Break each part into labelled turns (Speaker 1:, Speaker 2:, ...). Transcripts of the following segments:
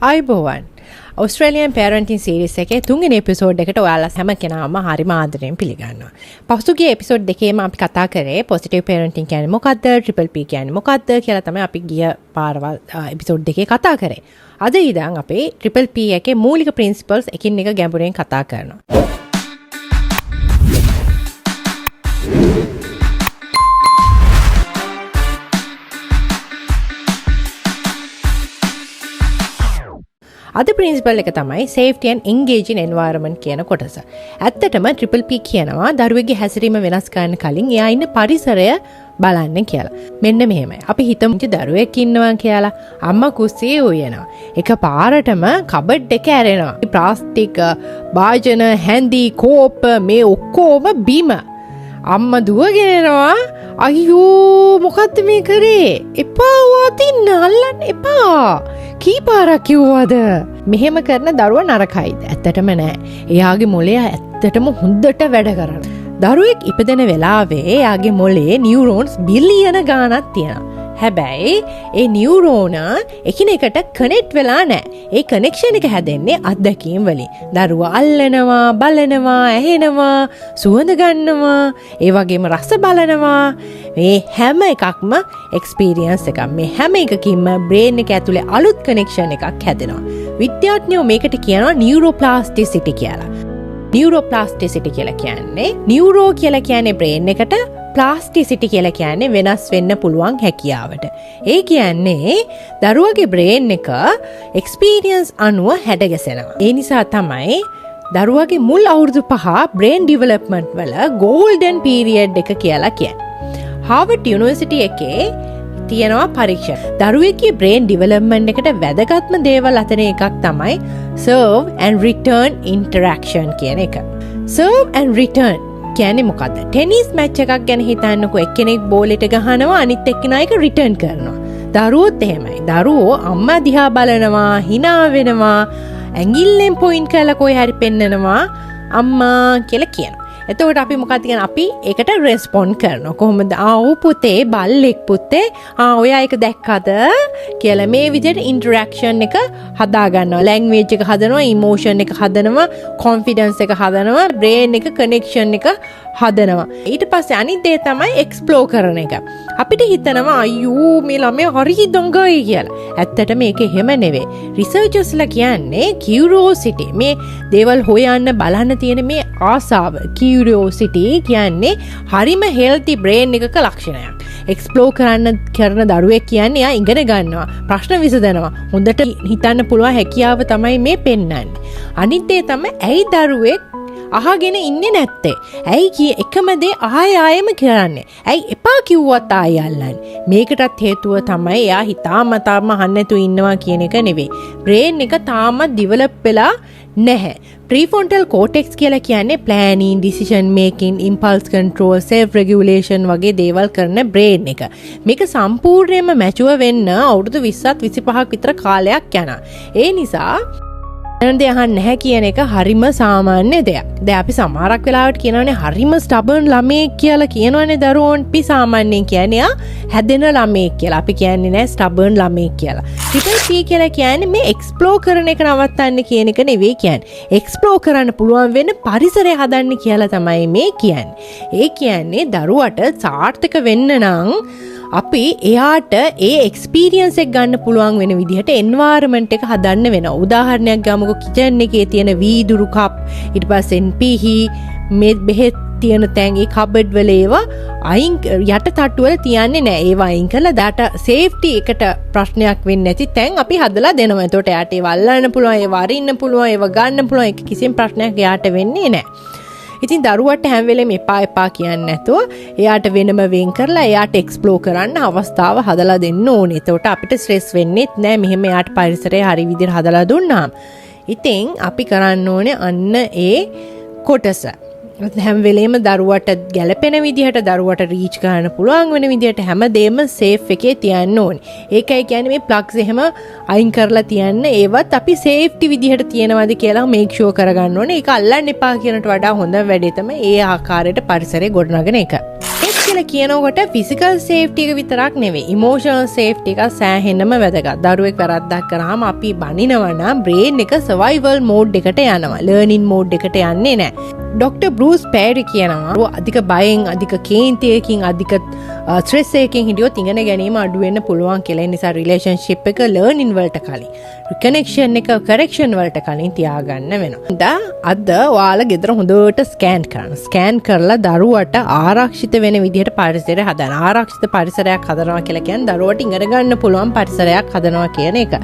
Speaker 1: අයිබෝවන් Australian පැරන්ටින් series එකේ තුන්වෙනි එපිසෝඩ් එකට ඔයාලා හැම කෙනාම හරිම ආදරෙන් පිළිගන්නවා. පසුගිය එපිසෝඩ් දෙකේම අපි කතා කරේ පොසිටිව් පැරන්ටින් කියන්නේ මොකක්ද, ට්‍රිපල් පී කියන්නේ මොකක්ද කියලා තමයි අපි ගිය පාරවල් එපිසෝඩ් දෙකේ කතා කරේ. අද ඉඳන් අපි ට්‍රිපල් පී එකේ මූලික ප්‍රින්සිපල්ස් එකින් එක ගැඹුරින් කතා කරනවා. අද ප්‍රින්සිපල් එක තමයි safety and engaging environment කියන කොටස. ඇත්තටම ට්‍රිපල් පී කියනවා දරුවෙක්ගේ හැසිරීම වෙනස් කරන්න කලින් එයා ඉන්න පරිසරය බලන්න කියලා. මෙන්න මෙහෙමයි. අපි හිතමු දරුවෙක් ඉන්නවා කියලා. අම්මා කුස්සියේ උයනවා. එක පාරටම කබඩ් එක ඇරෙනවා. ප්ලාස්ටික්, භාජන, හැන්දි, කෝප මේ ඔක්කොම බිම. අම්මා දුවගෙන එනවා. අයියෝ මොකද්ද මේ කරේ? එපා වතින්න අල්ලන්න එපා. කී පාරක් කිව්වද? මෙහෙම කරන දරුවා නරකයිද? ඇත්තටම නෑ. එයාගේ මොළය ඇත්තටම හොඳට වැඩ කරනවා. දරුවෙක් ඉපදෙන වෙලාවේ එයාගේ මොළේ නියුරෝන්ස් බිලියන ගාණක් තියෙනවා. හැබැයි ඒ නියුරෝන එකිනෙකට කනෙක්ට් වෙලා නෑ. ඒ කනෙක්ෂන් එක හැදෙන්නේ අත්දැකීම් වලින්. දරුවා අල්ලනවා, බලනවා, ඇහෙනවා, සුවඳ ගන්නවා, ඒ වගේම රස බලනවා. මේ හැම එකක්ම එක්ස්පීරියන්ස් එකක්. මේ හැම එකකින්ම බ්‍රේන් එක ඇතුලේ අලුත් කනෙක්ෂන් එකක් හැදෙනවා. විද්‍යාඥයෝ මේකට කියනවා නියුරෝප්ලාස්ටිසිටි කියලා. නියුරෝප්ලාස්ටිසිටි කියලා කියන්නේ නියුරෝ කියලා කියන්නේ බ්‍රේන් එකට, ප්ලාස්ටිසිටි කියලා කියන්නේ වෙනස් වෙන්න පුළුවන් හැකියාවට. ඒ කියන්නේ දරුවගේ බ්‍රේන් එක එක්ස්පීරියන්ස් අනුව හැඩගැසෙනවා. ඒ නිසා තමයි දරුවගේ මුල් අවුරුදු 5 බ්‍රේන් ඩිවෙලොප්මන්ට් වල ගෝල්ඩන් පීරියඩ් එක කියලා කියන්නේ. හාවර්ඩ් යුනිවර්සිටි එකේ තියෙනවා පරීක්ෂණ. දරුවෙක්ගේ බ්‍රේන් ඩිවෙලොප්මන්ට් එකට වැදගත්ම දේවල් අතර එකක් තමයි serve and return interaction කියන එක. serve and return කියන්නේ මොකද්ද? ටෙනිස් මැච් එකක් ගැන හිතන්නකෝ. එක්කෙනෙක් බෝලෙට ගහනවා, අනිත් එක්කෙනා ඒක රිටර්න් කරනවා. දරුවෝත් එහෙමයි. දරුවෝ අම්මා දිහා බලනවා, hina වෙනවා, ඇඟිල්ලෙන් පොයින්ට් කරලා කොයි හරි පෙන්නනවා අම්මා කියලා කියනවා. එතකොට අපි මොකක්ද කියන්නේ? අපි ඒකට රෙස්පොන්ඩ් කරනවා. කොහොමද? ආ පුතේ, බල්ලෙක් පුතේ, ඔයා ඒක දැක්කද කියලා මේ විදිහට ඉන්ටරැක්ෂන් එක හදා ගන්නවා. ලැන්ග්වේජ් එක හදනවා, ඉමෝෂන් එක හදනවා, කොන්ෆිඩන්ස් එක හදනවා, බ්‍රේන් එක කනෙක්ෂන් එක හදනවා. ඊට පස්සේ අනිත් දේ තමයි එක්ස්ප්ලෝර් කරන එක. අපිට හිතනවා අයියෝ මේ ළමයා හරි දඟයි කියලා. ඇත්තට මේක එහෙම නෙවෙයි. රිසර්චර්ස්ලා කියන්නේ කියුරියෝසිටි. මේ දේවල් හොයන්න බලන්න තියෙන මේ ආසාව. කියුරියෝසිටි කියන්නේ හරිම හෙල්ති බ්‍රේන් එකක ලක්ෂණයක්. එක්ස්ප්ලෝර් කරන දරුවෙක් කියන්නේ එයා ඉගෙන ගන්නවා, ප්‍රශ්න විසඳනවා, හොඳට හිතන්න පුළුවන් හැකියාව තමයි මේ පෙන්වන්නේ. අනිත් දේ තමයි ඇයි දරුවෙක් අහගෙන ඉන්නේ නැත්තේ? ඇයි එකම දේ ආයෙම කරන්නේ? ඇයි එපා කිව්වත් ආයෙ අල්ලන්නේ? මේකටත් හේතුව තමයි එයා හිතාමතාම අහන්න නැතුව ඉන්නවා කියන එක නෙවෙයි. බ්‍රේන් එක තාමත් ඩිවෙලොප් වෙලා නැහැ. ප්‍රීෆොන්ටල් කෝටෙක්ස් කියලා කියන්නේ planning, decision making, impulse control, self regulation වගේ දේවල් කරන බ්‍රේන් එක. මේක සම්පූර්ණයෙන්ම මැචුවර් වෙන්න අවුරුදු 20ත් 25ක් විතර කාලයක් යනවා. ඒ නිසා අහන්න නැහැ කියන එක හරිම සාමාන්‍ය දෙයක්. දැන් අපි සමහරක් වෙලාවට කියනවානේ හරිම ස්ටබර්න් ළමයෙක් කියලා කියනවානේ දරුවෝන්. අපි සාමාන්‍යයෙන් කියන්නේ හැදෙන ළමයෙක් කියලා. අපි කියන්නේ නෑ ස්ටබර්න් ළමයෙක් කියලා. ට්‍රිපල් පී කියලා කියන්නේ මේ එක්ස්ප්ලෝර් කරන එක නවත්තන්න කියන එක නෙවෙයි කියන්නේ. එක්ස්ප්ලෝර් කරන්න පුළුවන් වෙන පරිසරය හදන්න කියලා තමයි මේ කියන්නේ. ඒ කියන්නේ දරුවට සාර්ථක වෙන්න නම් අපි එයාට ඒ එක්ස්පීරියන්ස් එක ගන්න පුළුවන් වෙන විදිහට එන්වයරන්මන්ට් එක හදන්න වෙනවා. උදාහරණයක් ගමුකෝ, කිචන් එකේ තියෙන වීදුරු කප්, ඊට පස්සේ පිහි, මේ බෙහෙත් තියෙන තැන්, ඒ කබඩ් වල ඒවා අයින් යට තට්ටු වල තියන්නේ නැහැ. ඒවා අයින් කරලා ඩාටා සේෆ්ටි එකට ප්‍රශ්නයක් වෙන්නේ නැති තැන් අපි හදලා දෙනවා. එතකොට එයාට ඒවා අල්ලන්න පුළුවන්, ඒවා අරින්න පුළුවන්, ඒවා ගන්න පුළුවන්. ඒක කිසිම ප්‍රශ්නයක් එයාට වෙන්නේ නැහැ. ඉතින් දරුවට හැම වෙලේම එපා කියන්නේ නැතුව එයාට වෙනම වෙන් කරලා එයාට එක්ස්ප්ලෝර් කරන්න අවස්ථාව හදලා දෙන්න ඕනේ. එතකොට අපිට ස්ට්‍රෙස් වෙන්නේත් නැහැ මෙහෙම එයාට පරිසරය හරි විදිහට හදලා දුන්නාම. ඉතින් අපි කරන්න ඕනේ අන්න ඒ කොටස. හැම වෙලේම දරුවට ගැළපෙන විදිහට, දරුවට රීච් කරන්න පුළුවන් වෙන විදිහට හැමදේම සේෆ් එකේ තියන්න ඕනේ. ඒකයි කියන්නේ මේ ප්ලග්ස් එහෙම අයින් කරලා තියන්න. ඒවත් අපි සේෆ්ටි විදිහට තියනවාද කියලා මේක් ෂුවර් කරගන්න ඕනේ. ඒක අල්ලන්න එපා කියනට වඩා හොඳ වැඩේ තමයි ඒ ආකාරයට පරිසරය ගොඩනගන එක. කියලා කියනකොට ෆිසිකල් සේෆ්ටි එක විතරක් නෙවෙයි ඉමෝෂනල් සේෆ්ටි එක සෑහෙන්නම වැදගත්. දරුවෙක් වැරද්දක් කරාම අපි බනිනවා නම් බ්‍රේන් එක සර්වයිවල් මෝඩ් එකට යනවා. ලර්නින් මෝඩ් එකට යන්නේ නැහැ. ඩොක්ටර් බෲස් පෑරි කියනවා අධික බයෙන් අධික කේන්තියකින් අධික ස්ට්‍රෙස් එකකින් හිටියොත් ඉගෙන ගැනීම අඩු වෙන්න පුළුවන් කියලා. ඒ නිසා රිලේෂන්ෂිප් එක ලර්නින් වලට කලින් කනෙක්ෂන් එක කරෙක්ෂන් වලට කලින් තියාගන්න වෙනවා. අද ඔයාලා ගෙදර හොඳට ස්කෑන් කරන්න. ස්කෑන් කරලා දරුවට ආරක්ෂිත වෙන විදිහට පරිසරය හදන්න. ආරක්ෂිත පරිසරයක් හදනවා කියලා කියන්නේ දරුවට ඉගෙන ගන්න පුළුවන් පරිසරයක් හදනවා කියන එක.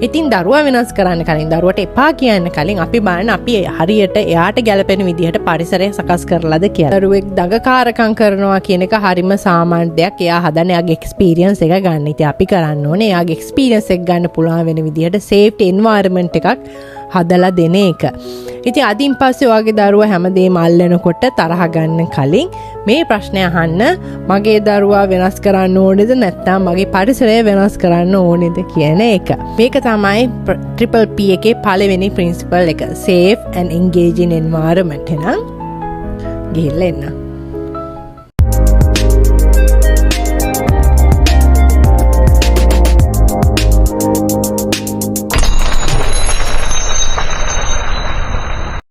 Speaker 1: ඉතින් දරුවා වෙනස් කරන්න කලින් දරුවට එපා කියන්න කලින් අපි බලන්න අපි හරියට එයාට ගැලපෙන විදිහට පරිසරය සකස් කරලාද කියලා. දරුවෙක් දඟකාරකම් කරනවා කියන එක හරිම සාමාන්‍ය දෙයක්. එයා හදන එයාගේ එක්ස්පීරියන්ස් එක ගන්න. ඉතින් අපි කරන්න ඕනේ එයාගේ එක්ස්පීරියන්ස් එක ගන්න පුළුවන් වෙන විදිහට සේෆ්ටි එන්වයරන්මන්ට් එකක් හදලා දෙන එක. ඉතින් අදින් පස්සේ ඔයාගේ දරුවා හැමදේම අල්ලනකොට තරහ ගන්න කලින් මේ ප්‍රශ්නය අහන්න මගේ දරුවා වෙනස් කරන්න ඕනේද නැත්නම් මගේ පරිසරය වෙනස් කරන්න ඕනේද කියන එක. මේක තමයි ට්‍රිපල් P එකේ පළවෙනි ප්‍රින්සිපල් එක. safe and engaging environment. එහෙනම් ගිහිල්ලා එන්න.